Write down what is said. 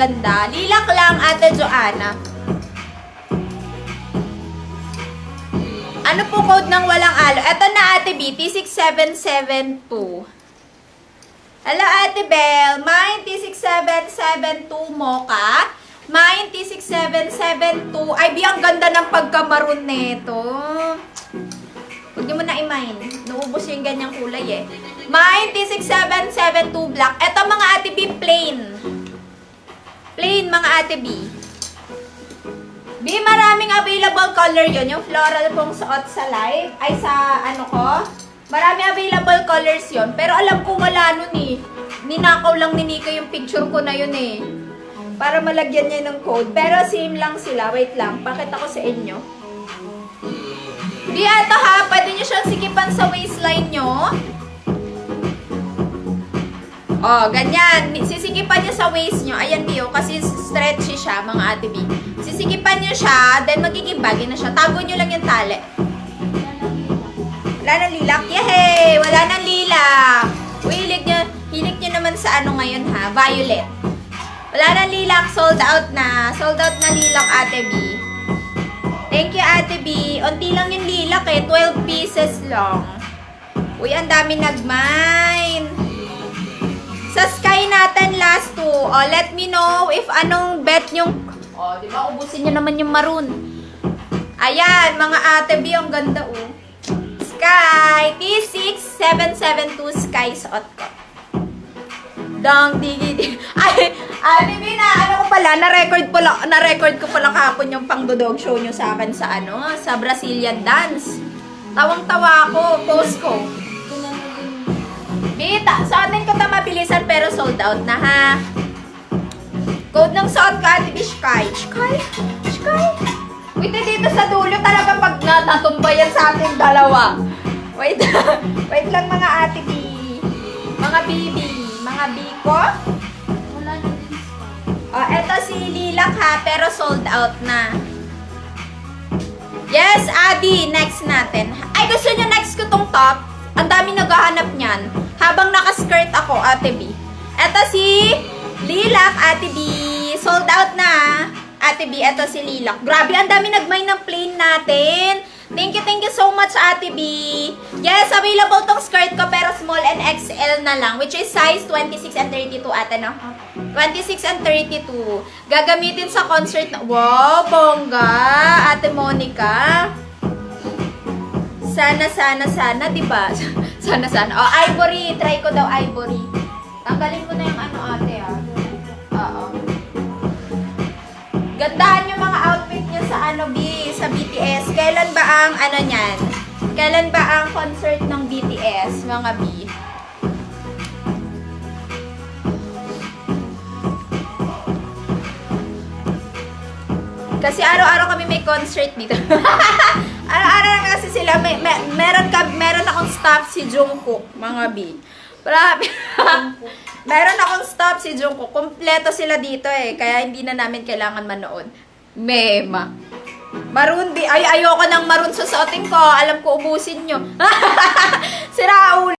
ganda. Lilac lang, Ate Joanna. Ano po code ng walang alo? Ito na, Ate B, T6772. Hello, Ate Bell. Mine, T6772 Mocha. Mine, T6772. Ay, B, ang ganda ng pagkamaroon nito. Huwag niyo muna i-mine. Naubos yung ganyang kulay eh. Mine, T6772 Black. Ito mga Ate B, plain. Plain, mga Ate B. B, maraming available color yun. Yung floral pong suot sa live. Ay, sa ano ko. Marami available colors yun. Pero alam ko wala nun eh. Ninakaw lang ni Nika yung picture ko na yun eh. Para malagyan niya ng code. Pero same lang sila. Wait lang. Pakita ko sa inyo. Di ito ha. Pwede nyo siyang sikipan sa waistline nyo. Oh, ganyan. Sisikipan nyo sa waist nyo. Ayan, Bio. Kasi stretchy siya, mga Ate B. Sisikipan nyo siya. Then magiging bagay na siya. Tago nyo lang yung tali. Wala nang lilac. Yehey! Wala nang lilac. Uy, hilig nyo naman sa ano ngayon ha. Violet. Wala nang lilac. Sold out na. Sold out na lilac, Ate B. Thank you, Ate B. Unti lang yung lilac eh. 12 pieces lang. Uy, ang dami nag-mine. Sa Sky natin, last two. Oh, let me know if anong bet nyong... Oh, di ba? Ubusin nyo naman yung maroon. Ayan, mga Ate B. Ang ganda oh. Sky, T6772 Sky suot ko. Dang, digi. Ay, Ate B na, ano ko pala, na-record ko pala kahapon yung pang-dodog show nyo sa akin sa ano, sa Brazilian dance. Tawang-tawa ako, post ko. Bita, suotin ko ito mabilisan pero sold out na ha. Code ng suot ko, Ate B, Sky. Sky? Wait, dito sa dulo talaga pag natumbayan sa ating dalawa. Wait, wait lang mga Ate B. Mga bibi. Mga biko. Wala na din. Oh, eto si lilac ha, pero sold out na. Yes, Adi, next natin. Ay, gusto nyo next ko tong top? Ang dami naghahanap niyan. Habang naka-skirt ako, Ate B. Eto si lilac, Ate B. Sold out na. Ate B, eto si lilac. Grabe, ang dami nag-mine ng plain natin. Thank you so much, Ate B. Yes, available tong skirt ko pero small and XL na lang, which is size 26 and 32, ate, no? 26 and 32. Gagamitin sa concert na... Wow, bongga! Ate Monica. Sana, diba? Sana. Oh, ivory. Try ko daw ivory. Tanggalin ko na yung ano, ate, ah. Oo. Gandahan yung mga outfit niyo sa ano, B, sa BTS. Kailan ba ang ano niyan? Kailan ba ang concert ng BTS, mga B? Kasi araw-araw kami may concert dito. Araw-araw kasi sila meron akong staff si Jungkook, mga B. Meron akong stop si Jungkook. Kompleto sila dito eh. Kaya hindi na namin kailangan manood. Mema. Maroon di. Ay, ayoko ng maroon sa suotin ko. Alam ko ubusin nyo. Sira ulo.